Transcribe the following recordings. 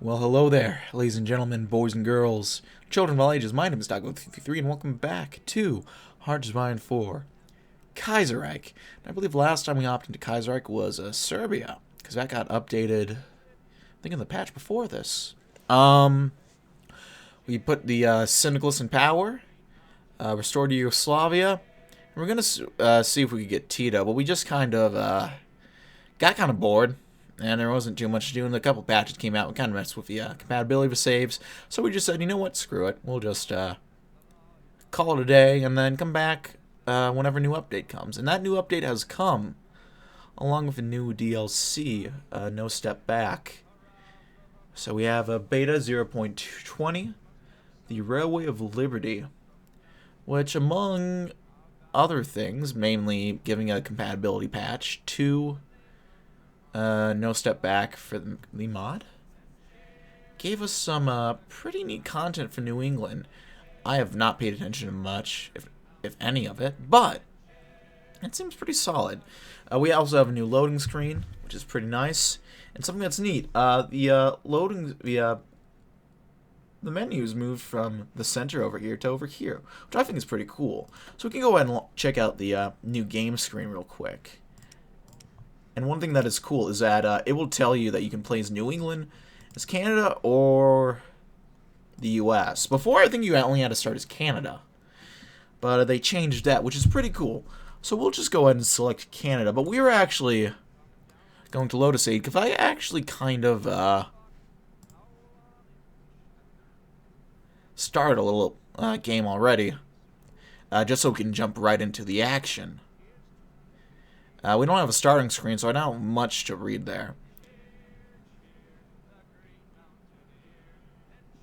Well, hello there, ladies and gentlemen, boys and girls, children of all ages. My name is DB333, and welcome back to Hard Design for Kaiserreich. And I believe last time we hopped into Kaiserreich was Serbia, because that got updated, I think, in the patch before this. We put the Syndicalists in power, restored Yugoslavia, and we're going to see if we could get Tito, but we just kind of got kind of bored. And there wasn't too much to do, and a couple patches came out and kind of messed with the compatibility of saves. So we just said, you know what, screw it. We'll just call it a day and then come back whenever a new update comes. And that new update has come along with a new DLC, No Step Back. So we have a beta 0.20, the Railway of Liberty, which among other things, mainly giving a compatibility patch to No Step Back for the mod, gave us some pretty neat content for New England. I have not paid attention to much, if any of it, but it seems pretty solid. We also have a new loading screen, which is pretty nice, and something that's neat. The menus moved from the center over here to over here, which I think is pretty cool. So we can go ahead and check out the new game screen real quick. And one thing that is cool is that it will tell you that you can play as New England, as Canada, or the US. Before, I think you only had to start as Canada. But they changed that, which is pretty cool. So we'll just go ahead and select Canada. But we were actually going to Lotus Aid, because I actually kind of started a little game already. Just so we can jump right into the action. We don't have a starting screen, so I don't have much to read there.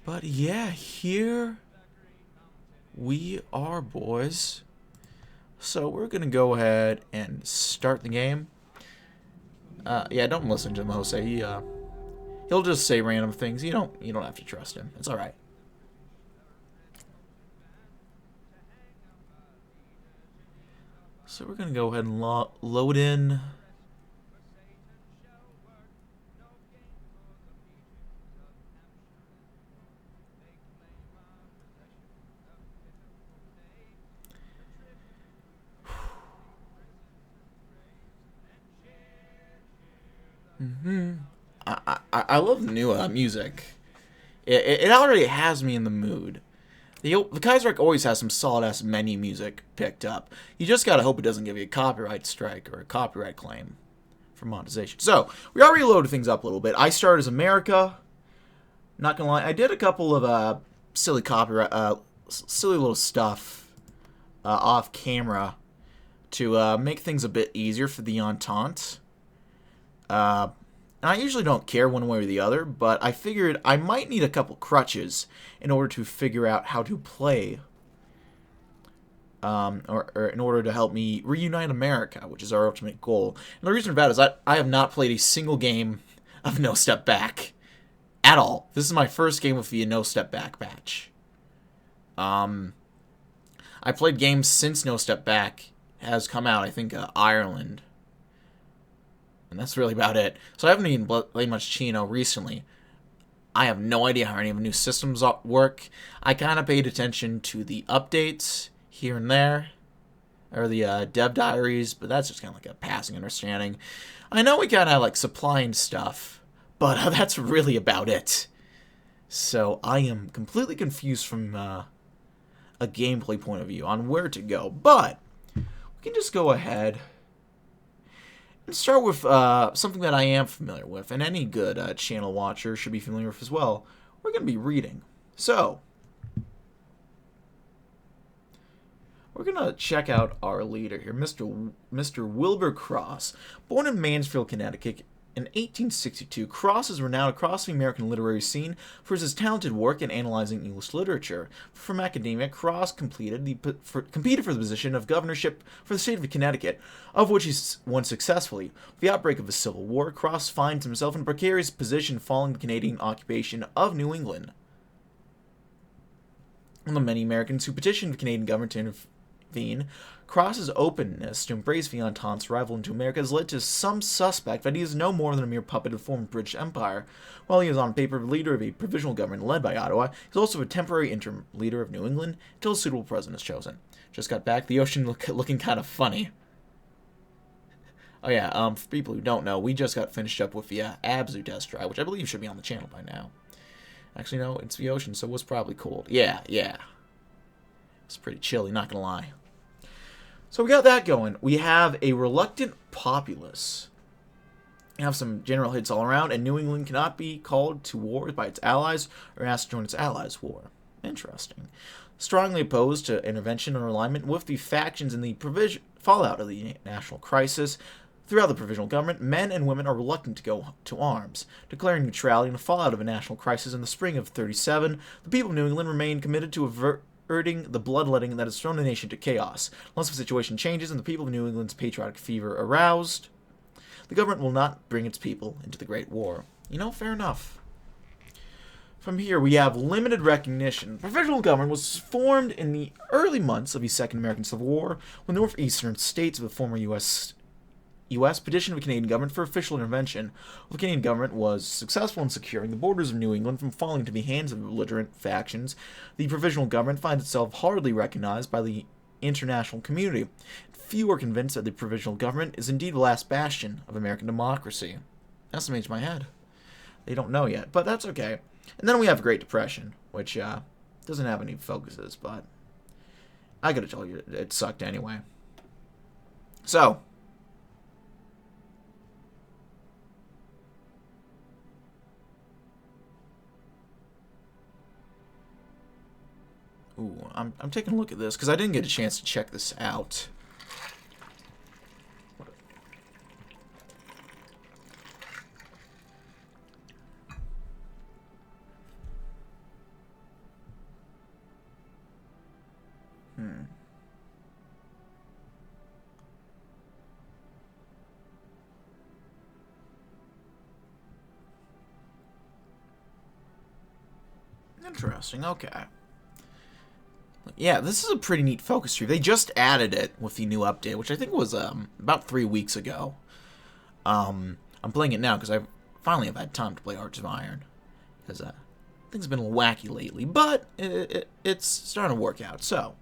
But yeah, here we are, boys. So we're gonna go ahead and start the game. Yeah, don't listen to Jose. He'll just say random things. You don't have to trust him. It's all right. So we're going to go ahead and load in. I love the new music. It already has me in the mood. The Kaiserreich always has some solid-ass menu music picked up. You just gotta hope it doesn't give you a copyright strike or a copyright claim for monetization. So, we already loaded things up a little bit. I started as America. Not gonna lie, I did a couple of silly little stuff off camera to make things a bit easier for the Entente. And I usually don't care one way or the other, but I figured I might need a couple crutches in order to figure out how to play, or in order to help me reunite America, which is our ultimate goal. And the reason for that is I have not played a single game of No Step Back at all. This is my first game with the No Step Back patch. I played games since No Step Back has come out. I think Ireland. And that's really about it. So I haven't even played much Chino recently. I have no idea how any of the new systems work. I kind of paid attention to the updates here and there, or the dev diaries, but that's just kind of like a passing understanding. I know we kind of like supplying stuff, but that's really about it. So I am completely confused from a gameplay point of view on where to go. But we can just go ahead. Let's start with something that I am familiar with, and any good channel watcher should be familiar with as well. We're going to be reading. So, we're going to check out our leader here, Mr. Wilbur Cross. Born in Mansfield, Connecticut in 1862, Cross is renowned across the American literary scene for his talented work in analyzing English literature. From academia, Cross competed for the position of governorship for the state of Connecticut, of which he won successfully. With the outbreak of the Civil War, Cross finds himself in a precarious position following the Canadian occupation of New England. One of the many Americans who petitioned the Canadian government to Cross's openness to embrace the Entente's arrival into America has led to some suspect that he is no more than a mere puppet of the former British Empire. While he is on paper the leader of a provisional government led by Ottawa, he is also a temporary interim leader of New England until a suitable president is chosen. Just got back. The ocean looking kind of funny. Oh yeah, for people who don't know, we just got finished up with the Abzu test drive, which I believe should be on the channel by now. Actually, no, it's the ocean, so it was probably cold. Yeah. It's pretty chilly, not gonna lie. So we got that going. We have a reluctant populace. We have some general hits all around, and New England cannot be called to war by its allies or asked to join its allies' war. Interesting. Strongly opposed to intervention or alignment with the factions in the fallout of the national crisis. Throughout the provisional government, men and women are reluctant to go to arms. Declaring neutrality in the fallout of a national crisis in the spring of 1937, the people of New England remain committed to averting the bloodletting that has thrown the nation to chaos. Unless the situation changes and the people of New England's patriotic fever aroused, the government will not bring its people into the Great War. You know, fair enough. From here, we have limited recognition. The provisional government was formed in the early months of the Second American Civil War, when the northeastern states of the former U.S. petitioned the Canadian government for official intervention. The Canadian government was successful in securing the borders of New England from falling into the hands of belligerent factions. The provisional government finds itself hardly recognized by the international community. Few are convinced that the provisional government is indeed the last bastion of American democracy. Estimates my head. They don't know yet, but that's okay. And then we have Great Depression, which doesn't have any focuses, but I gotta tell you, it sucked anyway. So, ooh, I'm taking a look at this because I didn't get a chance to check this out. Interesting, okay. Yeah, this is a pretty neat focus tree. They just added it with the new update, which I think was about 3 weeks ago. I'm playing it now because I finally have had time to play Hearts of Iron. Because things have been a little wacky lately, but it's starting to work out, so.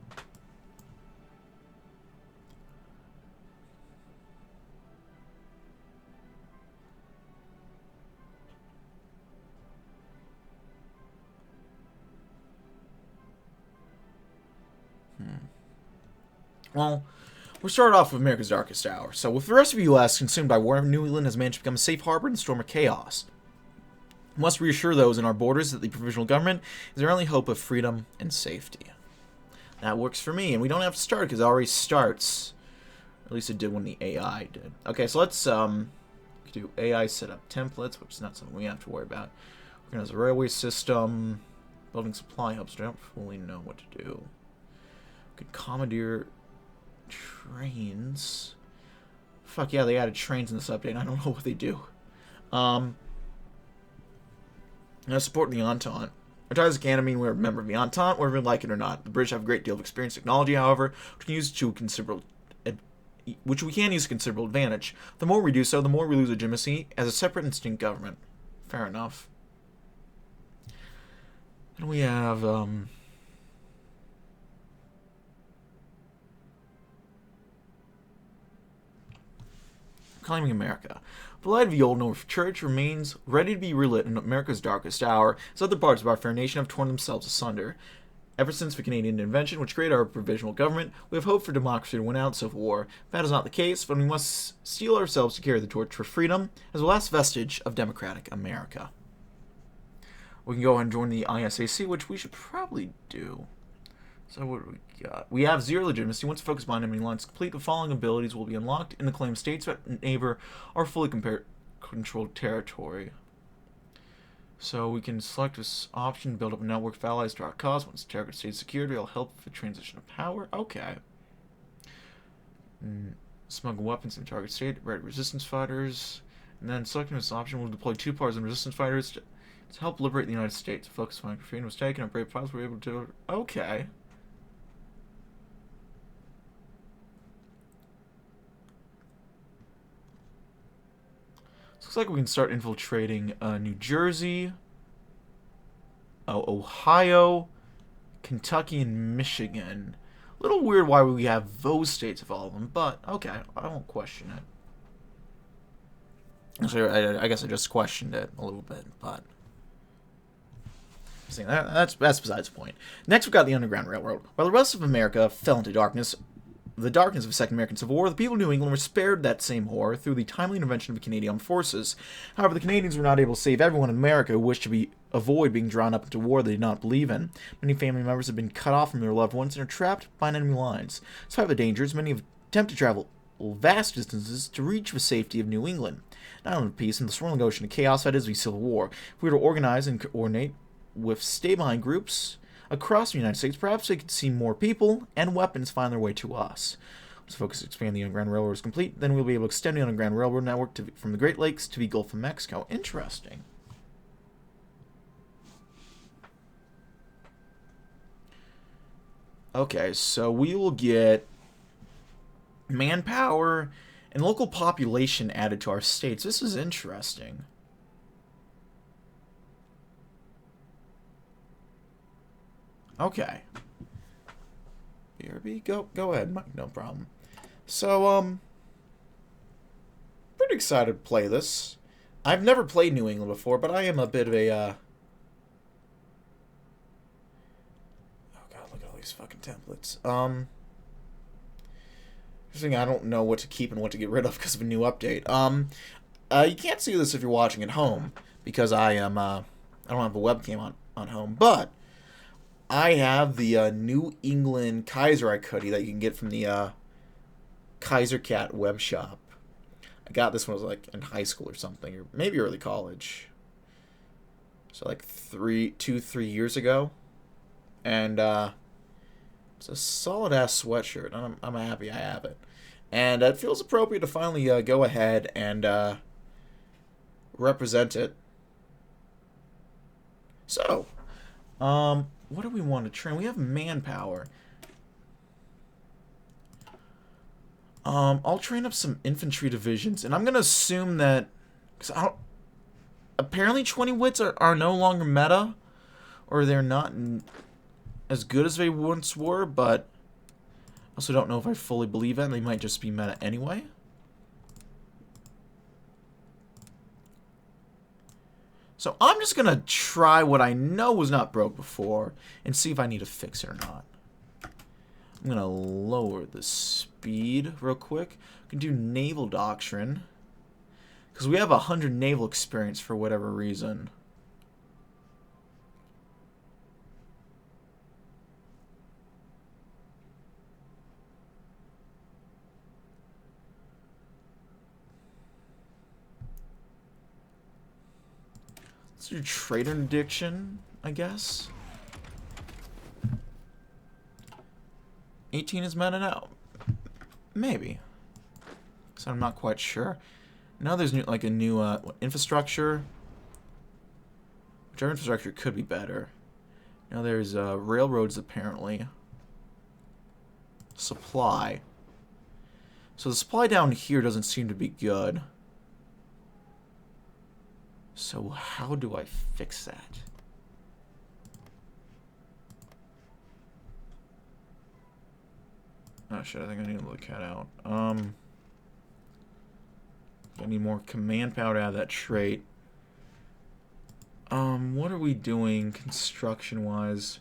Well, we started off with America's darkest hour. So, with the rest of the U.S. consumed by war, New England has managed to become a safe harbor in the storm of chaos. We must reassure those in our borders that the provisional government is their only hope of freedom and safety. That works for me, and we don't have to start because it already starts. At least it did when the AI did. Okay, so let's do AI setup templates, which is not something we have to worry about. Organize a railway system, building supply hubs. I don't fully know what to do. We could commandeer trains. Fuck yeah, they added trains in this update. I don't know what they do. Now support the Entente. Our ties can mean we're a member of the Entente, whether we like it or not. The British have a great deal of experience technology, however, which we can use to considerable advantage. The more we do so, the more we lose legitimacy as a separate and distinct government. Fair enough. And we have claiming America. The light of the old North Church remains ready to be relit in America's darkest hour, as other parts of our fair nation have torn themselves asunder. Ever since the Canadian Invention, which created our provisional government, we have hoped for democracy to win out civil war. If that is not the case, then we must steel ourselves to carry the torch for freedom as the last vestige of democratic America. We can go ahead and join the ISAC, which we should probably do. So what do we got? We have zero legitimacy. Once focus bond enemy lines complete, the following abilities will be unlocked in the claimed states that neighbor our fully controlled territory. So we can select this option, build up a network of allies to our cause. Once the target state is secured, it'll help with the transition of power. Okay. Smuggle weapons in target state, red resistance fighters. And then selecting this option, we'll deploy 2 partisan resistance fighters to help liberate the United States. Focus on freedom was taken, our brave pilots were able to... Okay. Looks like we can start infiltrating New Jersey, Ohio, Kentucky, and Michigan. A little weird why we have those states of all of them, but okay, I won't question it. So I guess I just questioned it a little bit, but that's besides the point. Next, we've got the Underground Railroad. While the rest of America fell into darkness, the darkness of the Second American Civil War, the people of New England were spared that same horror through the timely intervention of the Canadian forces. However, the Canadians were not able to save everyone in America who wished to avoid being drawn up into war they did not believe in. Many family members have been cut off from their loved ones and are trapped behind enemy lines. Despite the dangers, many have attempted to travel vast distances to reach the safety of New England. Not only peace and the swirling ocean of chaos that is the Civil War, if we were to organize and coordinate with stay-behind groups across the United States, perhaps they could see more people and weapons find their way to us. Once the focus to expand the Underground Railroad is complete, then we'll be able to extend the Underground Railroad network from the Great Lakes to the Gulf of Mexico. Interesting. Okay, so we will get manpower and local population added to our states. This is interesting. Okay. BRB, go ahead, Mike, no problem. So, pretty excited to play this. I've never played New England before, but I am a bit of a, oh god, look at all these fucking templates. I don't know what to keep and what to get rid of because of a new update. You can't see this if you're watching at home, because I don't have a webcam on home, but I have the New England Kaiserreich hoodie that you can get from the Kaisercat web shop. I got this when I was like in high school or something, or maybe early college. So like 3 years ago, and it's a solid ass sweatshirt. I'm happy I have it, and it feels appropriate to finally go ahead and represent it. So, what do we want to train? We have manpower. I'll train up some infantry divisions, and I'm gonna assume that, because apparently 20 wits are no longer meta, or they're not as good as they once were, but I also don't know if I fully believe it. They might just be meta anyway. So I'm just going to try what I know was not broke before and see if I need to fix it or not. I'm going to lower the speed real quick. We can do Naval Doctrine, because we have 100 naval experience for whatever reason. Let's do Trade Interdiction, I guess. 18 is meta now. Maybe. So I'm not quite sure. Now there's a new infrastructure. Which our infrastructure could be better. Now there's railroads apparently. Supply. So the supply down here doesn't seem to be good. So how do I fix that? Oh shit, I think I need to look that out. I need more command power out of that trait. What are we doing construction-wise?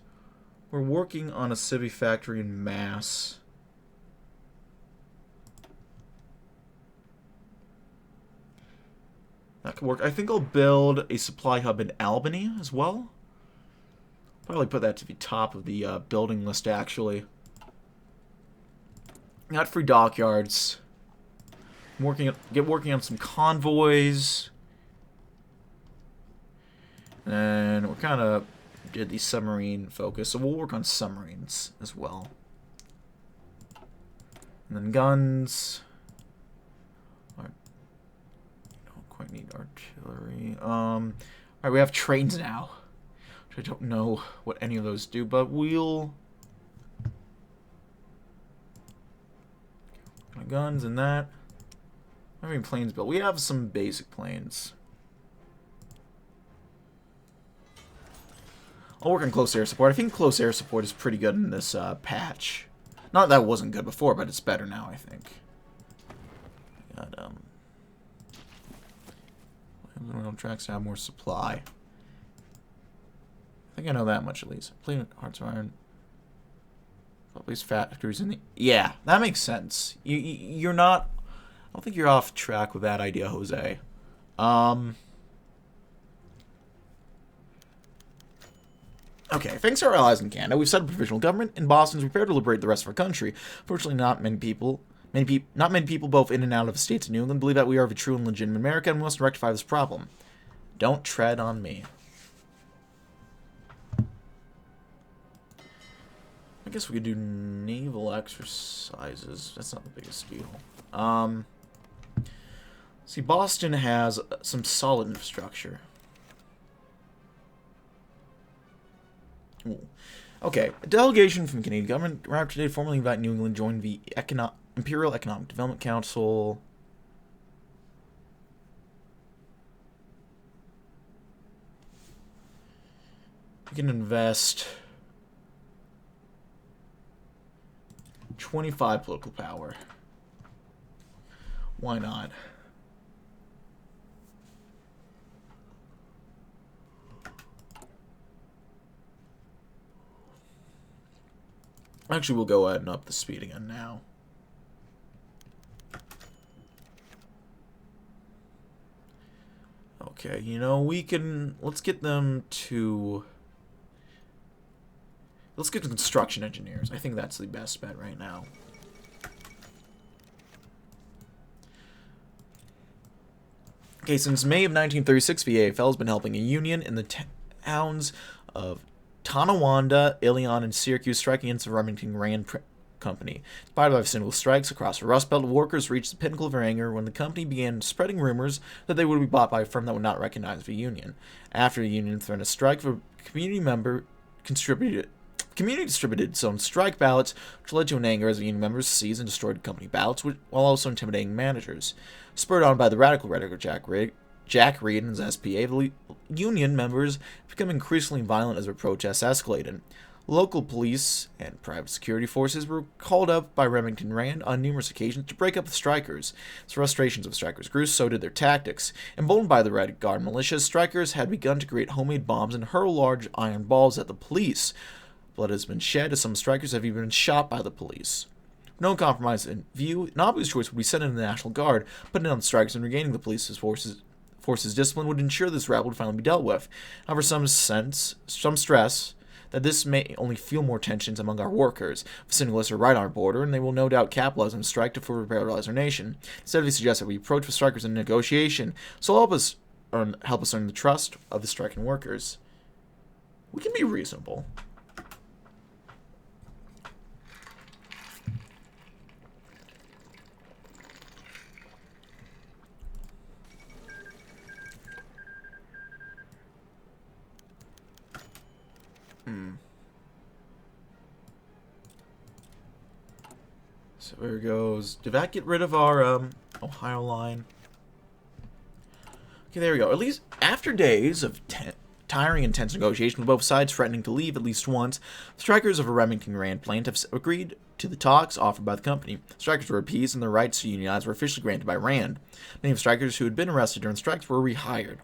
We're working on a civi factory in Mass. That could work. I think I'll build a supply hub in Albany as well. Probably put that to the top of the building list, actually. Got free dockyards. Get working on some convoys. And we're kind of did the submarine focus, so we'll work on submarines as well. And then guns. Don't quite need artillery. Alright, we have trains now. Which I don't know what any of those do, but we'll... guns and that. I mean, planes built. We have some basic planes. I'll work on close air support. I think close air support is pretty good in this patch. Not that it wasn't good before, but it's better now, I think. Got, tracks to have more supply. I think I know that much at least. Plate hearts of iron. These factories in the... Yeah, that makes sense. You're not... I don't think you're off track with that idea, Jose. Okay, thanks to our allies in Canada, we've set up a provisional government in Boston is prepared to liberate the rest of our country. Fortunately, not many people, both in and out of the states of New England, believe that we are a true and legitimate America, and we must rectify this problem. Don't tread on me. I guess we could do naval exercises. That's not the biggest deal. See, Boston has some solid infrastructure. Ooh. Okay, a delegation from the Canadian government arrived today to formally invite New England to join the Imperial Economic Development Council. We can invest 25 political power. Why not? Actually, we'll go ahead and up the speed again now. Okay, you know, we can... Let's get them to... Let's get to construction engineers. I think that's the best bet right now. Okay, since May of 1936, VAFL has been helping a union in the towns of Tonawanda, Ilion, and Syracuse strike against the Remington Rand Company. Inspired by single strikes across the Rust Belt, workers reached the pinnacle of their anger when the company began spreading rumors that they would be bought by a firm that would not recognize the union. After the union threatened a strike, the community member distributed its own strike ballots, which led to an anger as the union members seized and destroyed company ballots, while also intimidating managers. Spurred on by the radical rhetoric of Jack Reed and his SPA, the union members became increasingly violent as their protests escalated. Local police and private security forces were called up by Remington Rand on numerous occasions to break up the strikers. As frustrations of the strikers grew, so did their tactics. Emboldened by the Red Guard militias, strikers had begun to create homemade bombs and hurl large iron balls at the police. Blood has been shed as some strikers have even been shot by the police. No compromise in view, an obvious choice would be sending the National Guard, putting down the strikers and regaining the police's forces discipline would ensure this rabble would finally be dealt with. However, some stress that this may only fuel more tensions among our workers. The syndicalists are right on our border, and they will no doubt capitalize on the strike to further paralyze our nation. Instead, they suggest that we approach the strikers in negotiation, so help us earn the trust of the striking workers. We can be reasonable. So there goes. Did that get rid of our Ohio line? Okay, there we go. At least after days of tiring and tense negotiations with both sides threatening to leave at least once, the strikers of a Remington Rand plant have agreed to the talks offered by the company. The strikers were appeased and their rights to unionize were officially granted by Rand. Many of the strikers who had been arrested during strikes were rehired.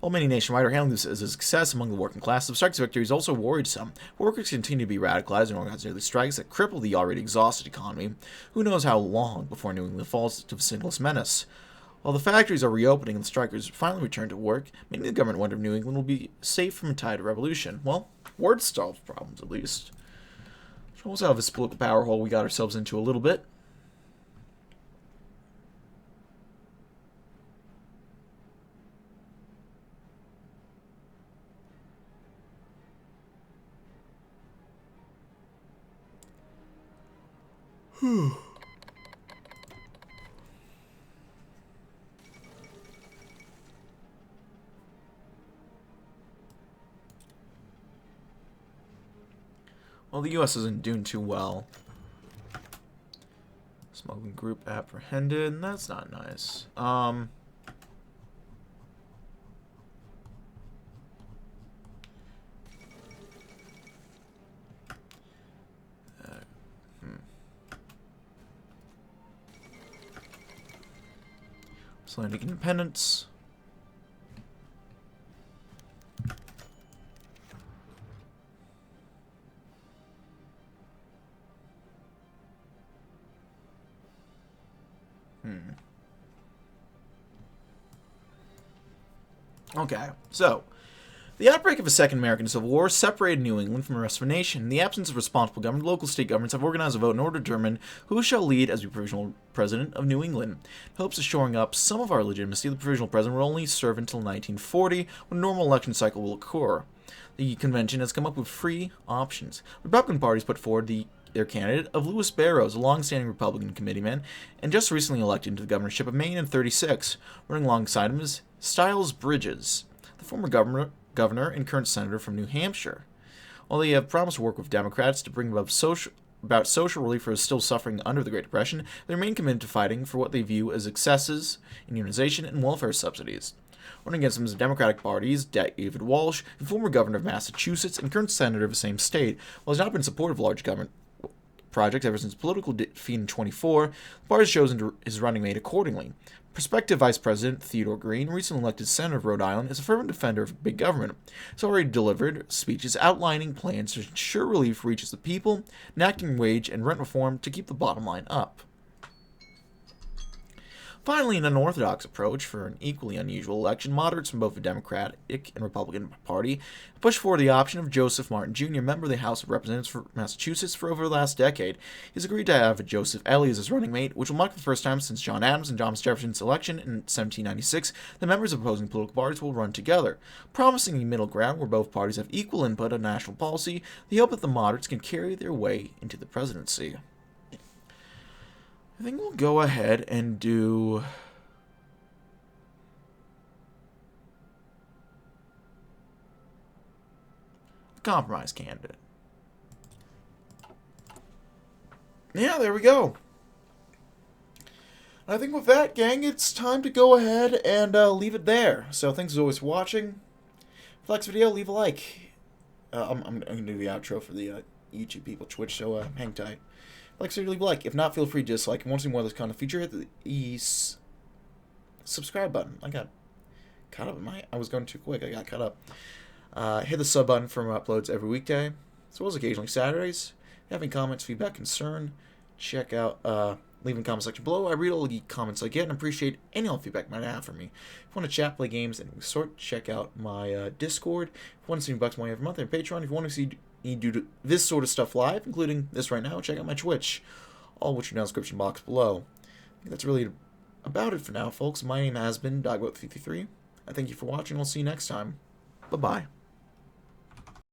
While many nationwide are handling this as a success among the working class, the strike's victory has also worried some. Workers continue to be radicalized and organize daily strikes that cripple the already exhausted economy. Who knows how long before New England falls to the syndicalist menace? While the factories are reopening and the strikers finally return to work, many in the government wonder if New England will be safe from a tide of revolution. Well, word solves problems, at least. Shows how this political power hole we got ourselves into a little bit. Well, the U.S. isn't doing too well. Smuggling group apprehended. That's not nice. Icelandic independence. Okay, so the outbreak of a second American Civil War separated New England from the rest of the nation. In the absence of responsible government, local state governments have organized a vote in order to determine who shall lead as the provisional president of New England. In hopes of shoring up some of our legitimacy, the provisional president will only serve until 1940, when a normal election cycle will occur. The convention has come up with three options. The Republican parties put forward their candidate of Louis Barrows, a long-standing Republican committeeman, and just recently elected to the governorship of Maine in '36. Running alongside him is Styles Bridges, the former governor and current senator from New Hampshire. While they have promised to work with Democrats to bring about social relief for those still suffering under the Great Depression, they remain committed to fighting for what they view as excesses in immunization and welfare subsidies. Running against them is the Democratic Party's David Walsh, the former governor of Massachusetts and current senator of the same state. While he's not been supportive of large government projects ever since political defeat in 24, the party has chosen his running mate accordingly. Prospective Vice President Theodore Green, recently elected senator of Rhode Island, is a fervent defender of big government. He's already delivered speeches outlining plans to ensure relief reaches the people, enacting wage and rent reform to keep the bottom line up. Finally, an unorthodox approach for an equally unusual election, moderates from both the Democratic and Republican Party pushed forward the option of Joseph Martin Jr., member of the House of Representatives for Massachusetts for over the last decade. He's agreed to have Joseph Ely as his running mate, which will mark the first time since John Adams and Thomas Jefferson's election in 1796 that members of opposing political parties will run together. Promising a middle ground where both parties have equal input on national policy, they hope that the moderates can carry their way into the presidency. I think we'll go ahead and do a compromise candidate. Yeah, there we go. I think with that, gang, it's time to go ahead and leave it there. So thanks as always for watching. If you like this video, leave a like. I'm going to do the outro for the YouTube people, Twitch, so hang tight. Like, so leave a like. If not, feel free to dislike. If you want to see more of this kind of feature, hit the subscribe button. I got caught up. I was going too quick. I got caught up. Hit the sub button for uploads every weekday, as well as occasionally Saturdays. If you have any comments, feedback, concern, check out, leave in the comment section below. I read all the comments I get and appreciate any old feedback you might have for me. If you want to chat, play games, and sort, check out my Discord. If you want to see me bucks more every month, and Patreon. If you want to see me do this sort of stuff live, including this right now, check out my Twitch, all which are down in the description box below. I think that's really about it for now, folks. My name has been Dogboat53. I thank you for watching. We'll see you next time. Bye-bye.